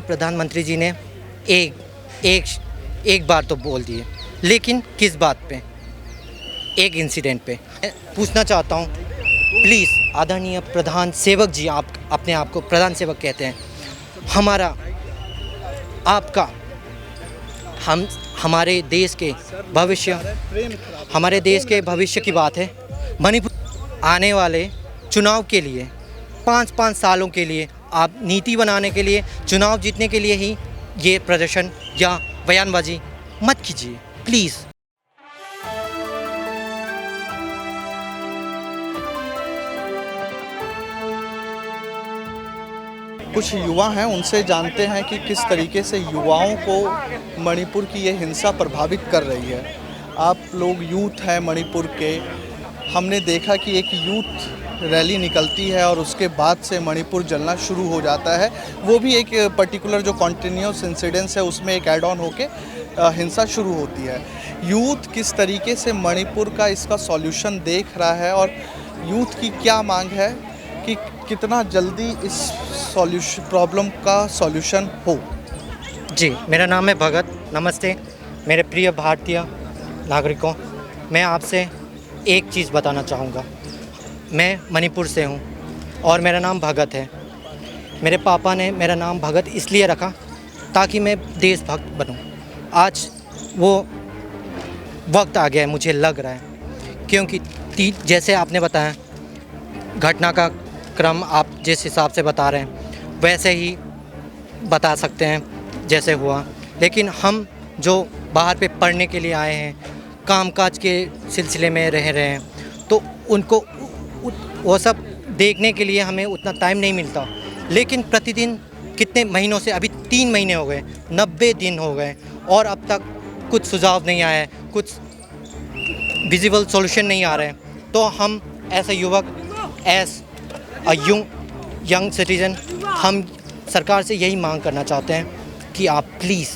प्रधानमंत्री जी ने एक एक एक बार तो बोल दिए, लेकिन किस बात पे? एक इंसिडेंट पे। मैं पूछना चाहता हूँ, प्लीज़ आदरणीय प्रधान सेवक जी, आप अपने आप को प्रधान सेवक कहते हैं, हमारा आपका हमारे देश के भविष्य की बात है। मणिपुर आने वाले चुनाव के लिए 5-5 सालों के लिए आप नीति बनाने के लिए, चुनाव जीतने के लिए ही ये प्रदर्शन या बयानबाजी मत कीजिए प्लीज़। कुछ युवा हैं, उनसे जानते हैं कि किस तरीके से युवाओं को मणिपुर की ये हिंसा प्रभावित कर रही है। आप लोग यूथ हैं मणिपुर के, हमने देखा कि एक यूथ रैली निकलती है और उसके बाद से मणिपुर जलना शुरू हो जाता है। वो भी एक पर्टिकुलर जो कॉन्टिन्यूस इंसिडेंस है उसमें एक ऐड ऑन होके हिंसा शुरू होती है। यूथ किस तरीके से मणिपुर का इसका सॉल्यूशन देख रहा है और यूथ की क्या मांग है कि कितना जल्दी इस प्रॉब्लम का सॉल्यूशन हो। जी, मेरा नाम है भगत। नमस्ते मेरे प्रिय भारतीय नागरिकों, मैं आपसे एक चीज़ बताना चाहूँगा। मैं मणिपुर से हूँ और मेरा नाम भगत है। मेरे पापा ने मेरा नाम भगत इसलिए रखा ताकि मैं देशभक्त बनूँ। आज वो वक्त आ गया है, मुझे लग रहा है, क्योंकि जैसे आपने बताया घटना का क्रम आप जिस हिसाब से बता रहे हैं वैसे ही बता सकते हैं जैसे हुआ, लेकिन हम जो बाहर पे पढ़ने के लिए आए हैं, कामकाज के सिलसिले में रह रहे हैं, तो उनको वो सब देखने के लिए हमें उतना टाइम नहीं मिलता। लेकिन प्रतिदिन कितने महीनों से, अभी 3 महीने हो गए, 90 दिन हो गए और अब तक कुछ सुझाव नहीं आया है, कुछ विजिबल सॉल्यूशन नहीं आ रहे हैं। तो हम ऐसे युवक, एज अ यंग सिटीज़न, हम सरकार से यही मांग करना चाहते हैं कि आप प्लीज़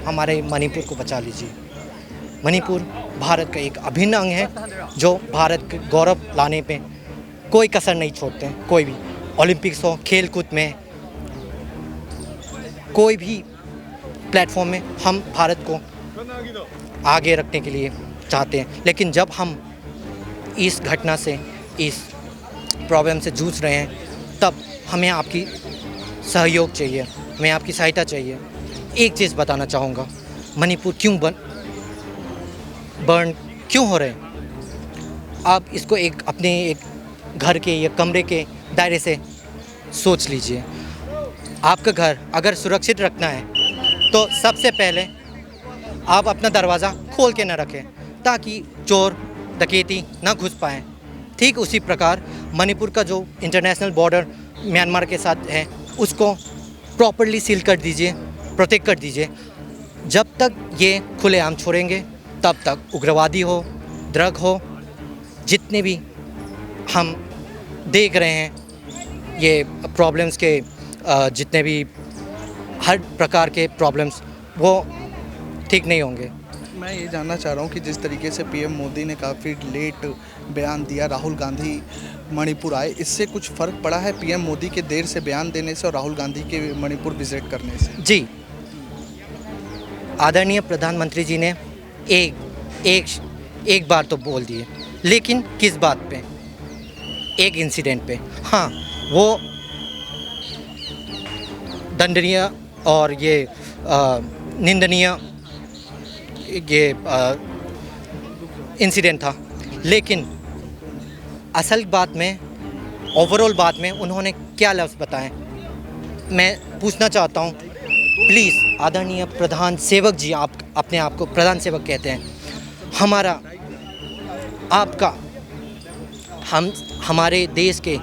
हमारे मणिपुर को बचा लीजिए। मणिपुर भारत का एक अभिन्न अंग है जो भारत के गौरव लाने पे कोई कसर नहीं छोड़ते हैं। कोई भी ओलंपिक्स हो, खेल कूद में, कोई भी प्लेटफॉर्म में हम भारत को आगे रखने के लिए चाहते हैं। लेकिन जब हम इस घटना से, इस प्रॉब्लम से जूझ रहे हैं, तब हमें आपकी सहयोग चाहिए, हमें आपकी सहायता चाहिए। एक चीज़ बताना चाहूँगा, मणिपुर क्यों बर्न क्यों हो रहे हैं? आप इसको एक अपने एक घर के या कमरे के दायरे से सोच लीजिए। आपका घर अगर सुरक्षित रखना है तो सबसे पहले आप अपना दरवाज़ा खोल के न रखें ताकि चोर डकैती ना घुस पाएँ। ठीक उसी प्रकार मणिपुर का जो इंटरनेशनल बॉर्डर म्यांमार के साथ है उसको प्रॉपर्ली सील कर दीजिए, प्रोटेक्ट कर दीजिए। जब तक ये खुलेआम छोड़ेंगे तब तक उग्रवादी हो, ड्रग हो, जितने भी हम देख रहे हैं ये प्रॉब्लम्स के, जितने भी हर प्रकार के प्रॉब्लम्स, वो ठीक नहीं होंगे। मैं ये जानना चाह रहा हूँ कि जिस तरीके से पीएम मोदी ने काफ़ी लेट बयान दिया, राहुल गांधी मणिपुर आए, इससे कुछ फ़र्क पड़ा है पीएम मोदी के देर से बयान देने से और राहुल गांधी के मणिपुर विजिट करने से? जी, आदरणीय प्रधानमंत्री जी ने एक बार तो बोल दिए, लेकिन किस बात पे? एक इंसिडेंट पे। हाँ, वो दंडनीय और ये निंदनीय ये इंसिडेंट था, लेकिन असल बात में, ओवरऑल बात में उन्होंने क्या लफ्ज़ बताए, मैं पूछना चाहता हूँ। प्लीज़ आदरणीय प्रधान सेवक जी, आप अपने आप को प्रधान सेवक कहते हैं, हमारा आपका हमारे देश के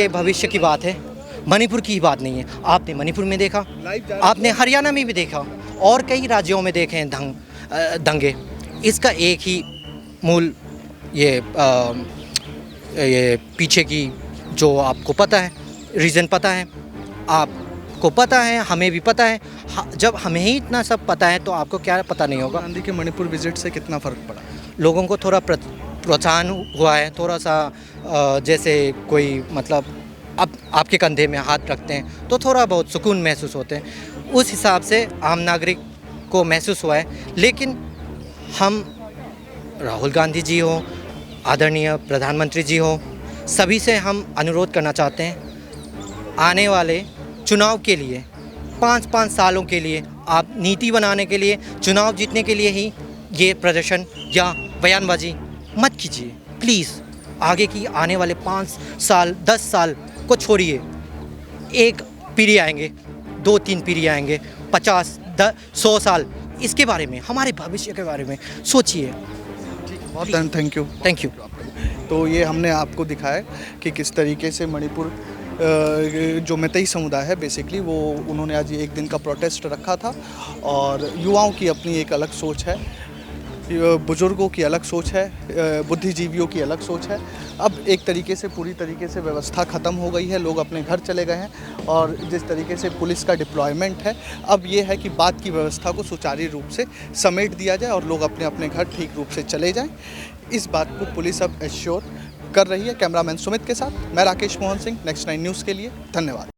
भविष्य की बात है। मणिपुर की ही बात नहीं है। आपने मणिपुर में देखा, आपने हरियाणा में भी देखा और कई राज्यों में देखे हैं दंगे। इसका एक ही मूल ये पीछे की जो आपको पता है, रीज़न पता है, आपको पता है, हमें भी पता है। जब हमें ही इतना सब पता है तो आपको क्या पता नहीं होगा? गांधी के मणिपुर विजिट से कितना फ़र्क पड़ा? लोगों को थोड़ा प्रोत्साहन हुआ है, थोड़ा सा जैसे कोई मतलब अब आपके कंधे में हाथ रखते हैं तो थोड़ा बहुत सुकून महसूस होते हैं। उस हिसाब से आम नागरिक को महसूस हुआ है। लेकिन हम राहुल गांधी जी हो, आदरणीय प्रधानमंत्री जी हो, सभी से हम अनुरोध करना चाहते हैं, आने वाले चुनाव के लिए 5-5 सालों के लिए आप नीति बनाने के लिए, चुनाव जीतने के लिए ही ये प्रदर्शन या बयानबाजी मत कीजिए प्लीज़। आगे की आने वाले 5 साल 10 साल को छोड़िए, एक पीढ़ी आएंगे, 2-3 पीढ़ी आएंगे, 50-100 साल, इसके बारे में, हमारे भविष्य के बारे में सोचिए। बहुत थैंक यू। Thank you. तो ये हमने आपको दिखाया कि किस तरीके से मणिपुर जो मैतेई समुदाय है बेसिकली वो उन्होंने आज एक दिन का प्रोटेस्ट रखा था और युवाओं की अपनी एक अलग सोच है, बुजुर्गों की अलग सोच है, बुद्धिजीवियों की अलग सोच है। अब एक तरीके से पूरी तरीके से व्यवस्था ख़त्म हो गई है, लोग अपने घर चले गए हैं और जिस तरीके से पुलिस का डिप्लॉयमेंट है, अब ये है कि बाद की व्यवस्था को सुचारू रूप से समेट दिया जाए और लोग अपने अपने घर ठीक रूप से चले जाएं। इस बात को पुलिस अब एश्योर कर रही है। कैमरामैन सुमित के साथ मैं राकेश मोहन सिंह, नेक्स्ट 9 न्यूज़ के लिए धन्यवाद।